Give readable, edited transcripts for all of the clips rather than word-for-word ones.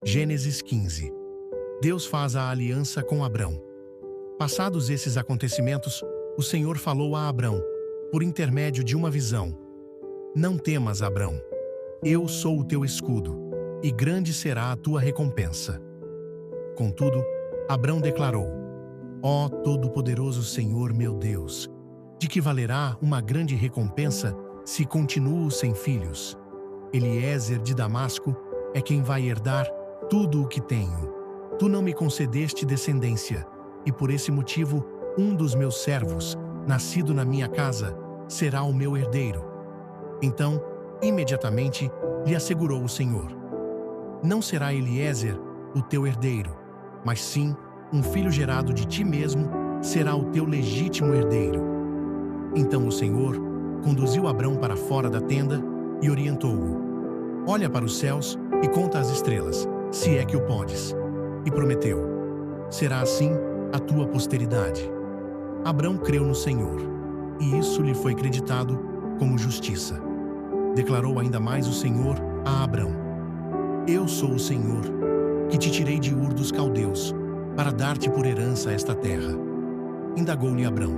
Gênesis 15. Deus faz a aliança com Abrão. Passados esses acontecimentos, o Senhor falou a Abrão, por intermédio de uma visão: Não temas, Abrão. Eu sou o teu escudo, e grande será a tua recompensa. Contudo, Abrão declarou: Ó Todo-Poderoso Senhor meu Deus, de que valerá uma grande recompensa se continuo sem filhos? Eliezer de Damasco é quem vai herdar tudo o que tenho. Tu não me concedeste descendência, e por esse motivo um dos meus servos, nascido na minha casa, será o meu herdeiro. Então, imediatamente, lhe assegurou o Senhor: Não será Eliezer o teu herdeiro, mas sim um filho gerado de ti mesmo será o teu legítimo herdeiro. Então o Senhor conduziu Abrão para fora da tenda e orientou-o: Olha para os céus e conta as estrelas, se é que o podes. E prometeu: Será assim a tua posteridade. Abrão creu no Senhor, e isso lhe foi creditado como justiça. Declarou ainda mais o Senhor a Abrão: Eu sou o Senhor, que te tirei de Ur dos Caldeus, para dar-te por herança esta terra. Indagou-lhe Abrão: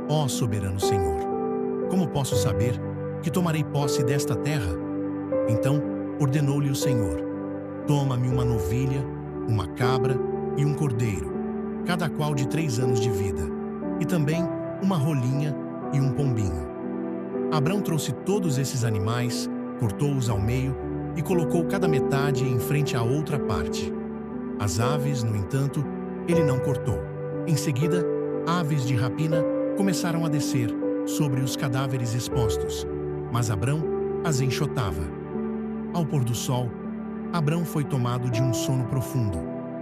Ó soberano Senhor, como posso saber que tomarei posse desta terra? Então ordenou-lhe o Senhor: Toma-me uma novilha, uma cabra e um cordeiro, cada qual de 3 anos de vida, e também uma rolinha e um pombinho. Abrão trouxe todos esses animais, cortou-os ao meio e colocou cada metade em frente à outra parte. As aves, no entanto, ele não cortou. Em seguida, aves de rapina começaram a descer sobre os cadáveres expostos, mas Abrão as enxotava. Ao pôr do sol, Abrão foi tomado de um sono profundo,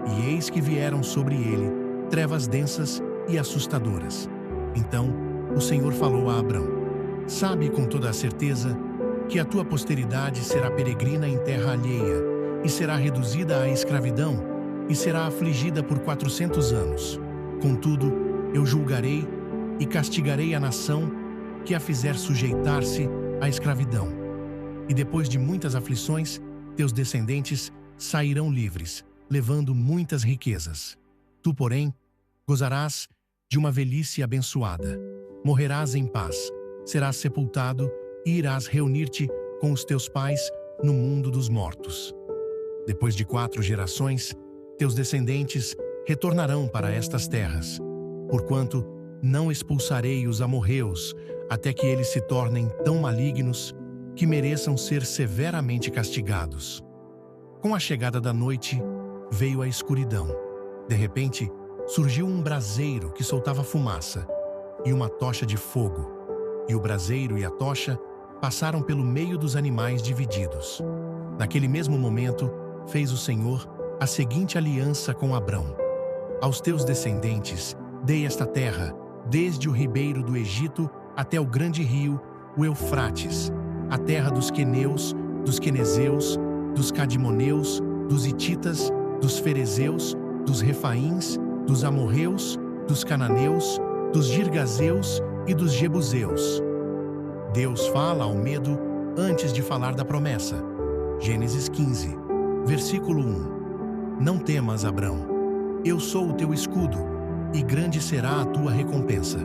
e eis que vieram sobre ele trevas densas e assustadoras. Então o Senhor falou a Abrão: Sabe com toda a certeza que a tua posteridade será peregrina em terra alheia, e será reduzida à escravidão, e será afligida por 400 anos. Contudo, eu julgarei e castigarei a nação que a fizer sujeitar-se à escravidão. E depois de muitas aflições, teus descendentes sairão livres, levando muitas riquezas. Tu, porém, gozarás de uma velhice abençoada. Morrerás em paz, serás sepultado e irás reunir-te com os teus pais no mundo dos mortos. Depois de 4 gerações, teus descendentes retornarão para estas terras, porquanto não expulsarei os amorreus até que eles se tornem tão malignos que mereçam ser severamente castigados. Com a chegada da noite, veio a escuridão. De repente, surgiu um braseiro que soltava fumaça, e uma tocha de fogo. E o braseiro e a tocha passaram pelo meio dos animais divididos. Naquele mesmo momento, fez o Senhor a seguinte aliança com Abrão: Aos teus descendentes dei esta terra, desde o ribeiro do Egito até o grande rio, o Eufrates, a terra dos queneus, dos quenezeus, dos cadimoneus, dos hititas, dos ferezeus, dos refaíns, dos amorreus, dos cananeus, dos girgazeus e dos jebuseus. Deus fala ao medo antes de falar da promessa. Gênesis 15, versículo 1. Não temas, Abrão. Eu sou o teu escudo, e grande será a tua recompensa.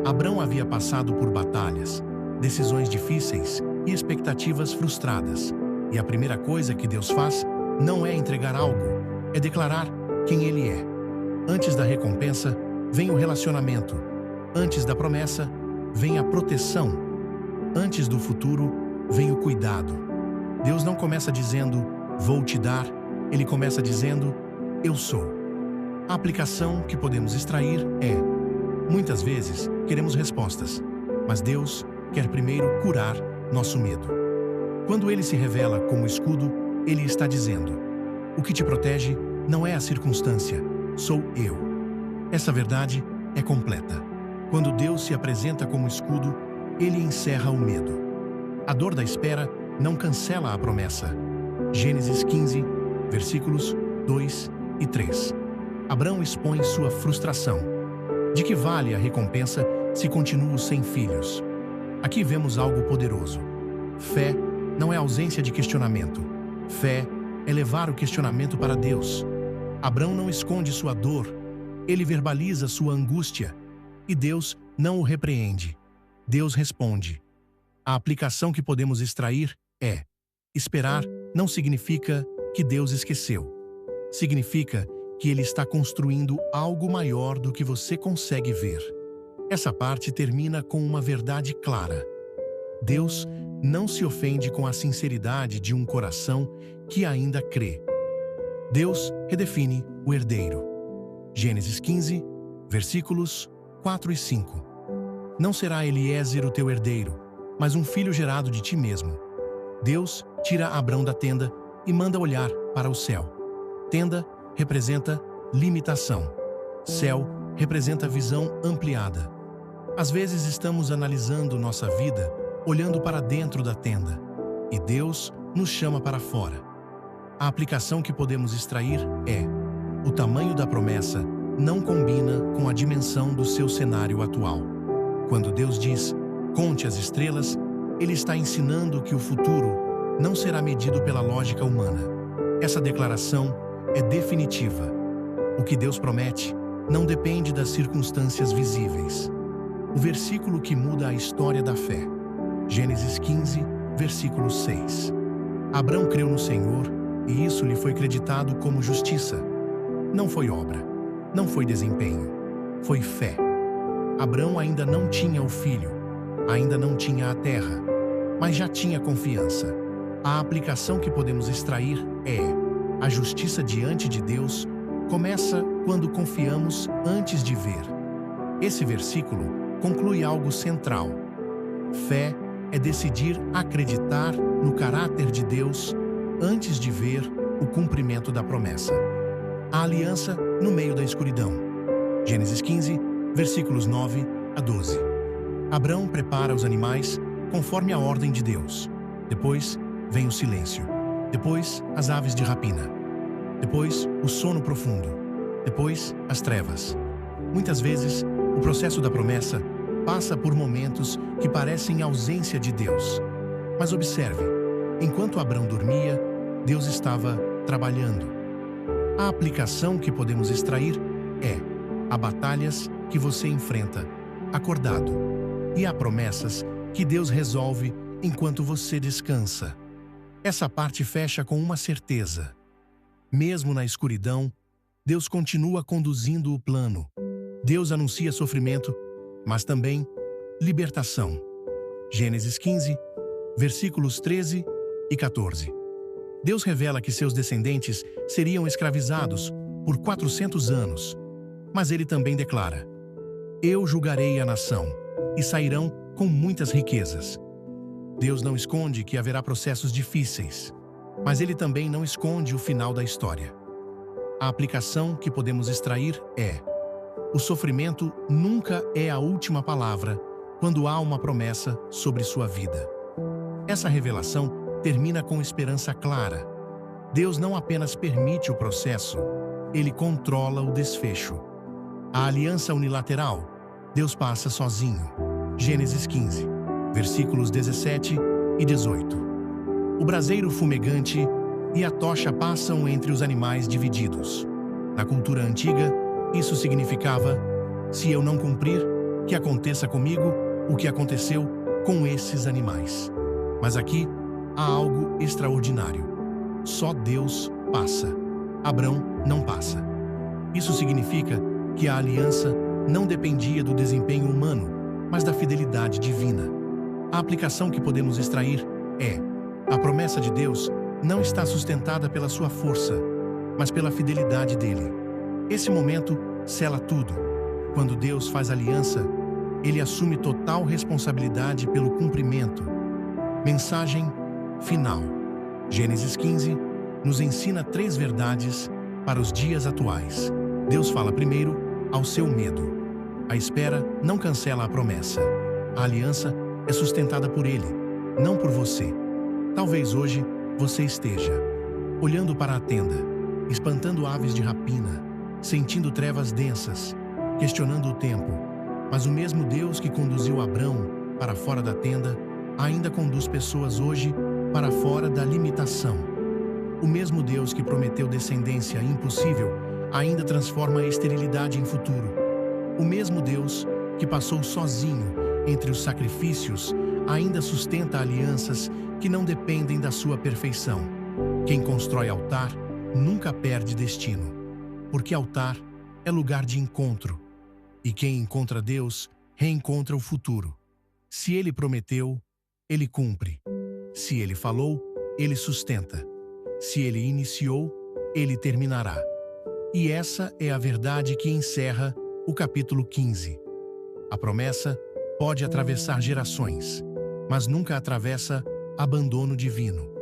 Abrão havia passado por batalhas, decisões difíceis e expectativas frustradas. E a primeira coisa que Deus faz não é entregar algo, é declarar quem Ele é. Antes da recompensa, vem o relacionamento. Antes da promessa, vem a proteção. Antes do futuro, vem o cuidado. Deus não começa dizendo, vou te dar. Ele começa dizendo, eu sou. A aplicação que podemos extrair é: muitas vezes queremos respostas, mas Deus quer primeiro curar nosso medo. Quando Ele se revela como escudo, Ele está dizendo: o que te protege não é a circunstância, sou eu. Essa verdade é completa. Quando Deus se apresenta como escudo, Ele encerra o medo. A dor da espera não cancela a promessa. Gênesis 15, versículos 2 e 3. Abrão expõe sua frustração. De que vale a recompensa se continuo sem filhos? Aqui vemos algo poderoso. Fé não é ausência de questionamento. Fé é levar o questionamento para Deus. Abrão não esconde sua dor, ele verbaliza sua angústia, e Deus não o repreende. Deus responde. A aplicação que podemos extrair é: esperar não significa que Deus esqueceu. Significa que Ele está construindo algo maior do que você consegue ver. Essa parte termina com uma verdade clara. Deus não se ofende com a sinceridade de um coração que ainda crê. Deus redefine o herdeiro. Gênesis 15, versículos 4 e 5. Não será Eliezer o teu herdeiro, mas um filho gerado de ti mesmo. Deus tira Abrão da tenda e manda olhar para o céu. Tenda representa limitação. Céu representa visão ampliada. Às vezes estamos analisando nossa vida olhando para dentro da tenda, e Deus nos chama para fora. A aplicação que podemos extrair é: o tamanho da promessa não combina com a dimensão do seu cenário atual. Quando Deus diz, conte as estrelas, Ele está ensinando que o futuro não será medido pela lógica humana. Essa declaração é definitiva. O que Deus promete não depende das circunstâncias visíveis. O versículo que muda a história da fé. Gênesis 15, versículo 6. Abrão creu no Senhor, e isso lhe foi creditado como justiça. Não foi obra, não foi desempenho, foi fé. Abrão ainda não tinha o filho, ainda não tinha a terra, mas já tinha confiança. A aplicação que podemos extrair é: a justiça diante de Deus começa quando confiamos antes de ver. Esse versículo conclui algo central. Fé é decidir acreditar no caráter de Deus antes de ver o cumprimento da promessa. A aliança no meio da escuridão. Gênesis 15, versículos 9 a 12. Abrão prepara os animais conforme a ordem de Deus. Depois vem o silêncio. Depois as aves de rapina. Depois o sono profundo. Depois as trevas. Muitas vezes, o processo da promessa passa por momentos que parecem ausência de Deus. Mas observe, enquanto Abrão dormia, Deus estava trabalhando. A aplicação que podemos extrair é: há batalhas que você enfrenta acordado, e há promessas que Deus resolve enquanto você descansa. Essa parte fecha com uma certeza. Mesmo na escuridão, Deus continua conduzindo o plano. Deus anuncia sofrimento, mas também libertação. Gênesis 15, versículos 13 e 14. Deus revela que seus descendentes seriam escravizados por 400 anos, mas Ele também declara: eu julgarei a nação, e sairão com muitas riquezas. Deus não esconde que haverá processos difíceis, mas Ele também não esconde o final da história. A aplicação que podemos extrair é: o sofrimento nunca é a última palavra quando há uma promessa sobre sua vida. Essa revelação termina com esperança clara. Deus não apenas permite o processo, Ele controla o desfecho. A aliança unilateral, Deus passa sozinho. Gênesis 15, versículos 17 e 18. O braseiro fumegante e a tocha passam entre os animais divididos. Na cultura antiga, isso significava: se eu não cumprir, que aconteça comigo o que aconteceu com esses animais. Mas aqui há algo extraordinário. Só Deus passa. Abrão não passa. Isso significa que a aliança não dependia do desempenho humano, mas da fidelidade divina. A aplicação que podemos extrair é: a promessa de Deus não está sustentada pela sua força, mas pela fidelidade dele. Esse momento sela tudo. Quando Deus faz aliança, Ele assume total responsabilidade pelo cumprimento. Mensagem final. Gênesis 15 nos ensina 3 verdades para os dias atuais. Deus fala primeiro ao seu medo. A espera não cancela a promessa. A aliança é sustentada por Ele, não por você. Talvez hoje você esteja olhando para a tenda, espantando aves de rapina, sentindo trevas densas, questionando o tempo. Mas o mesmo Deus que conduziu Abrão para fora da tenda ainda conduz pessoas hoje para fora da limitação. O mesmo Deus que prometeu descendência impossível ainda transforma a esterilidade em futuro. O mesmo Deus que passou sozinho entre os sacrifícios ainda sustenta alianças que não dependem da sua perfeição. Quem constrói altar nunca perde destino, porque altar é lugar de encontro, e quem encontra Deus reencontra o futuro. Se ele prometeu, ele cumpre. Se ele falou, ele sustenta. Se ele iniciou, ele terminará. E essa é a verdade que encerra o capítulo 15. A promessa pode atravessar gerações, mas nunca atravessa abandono divino.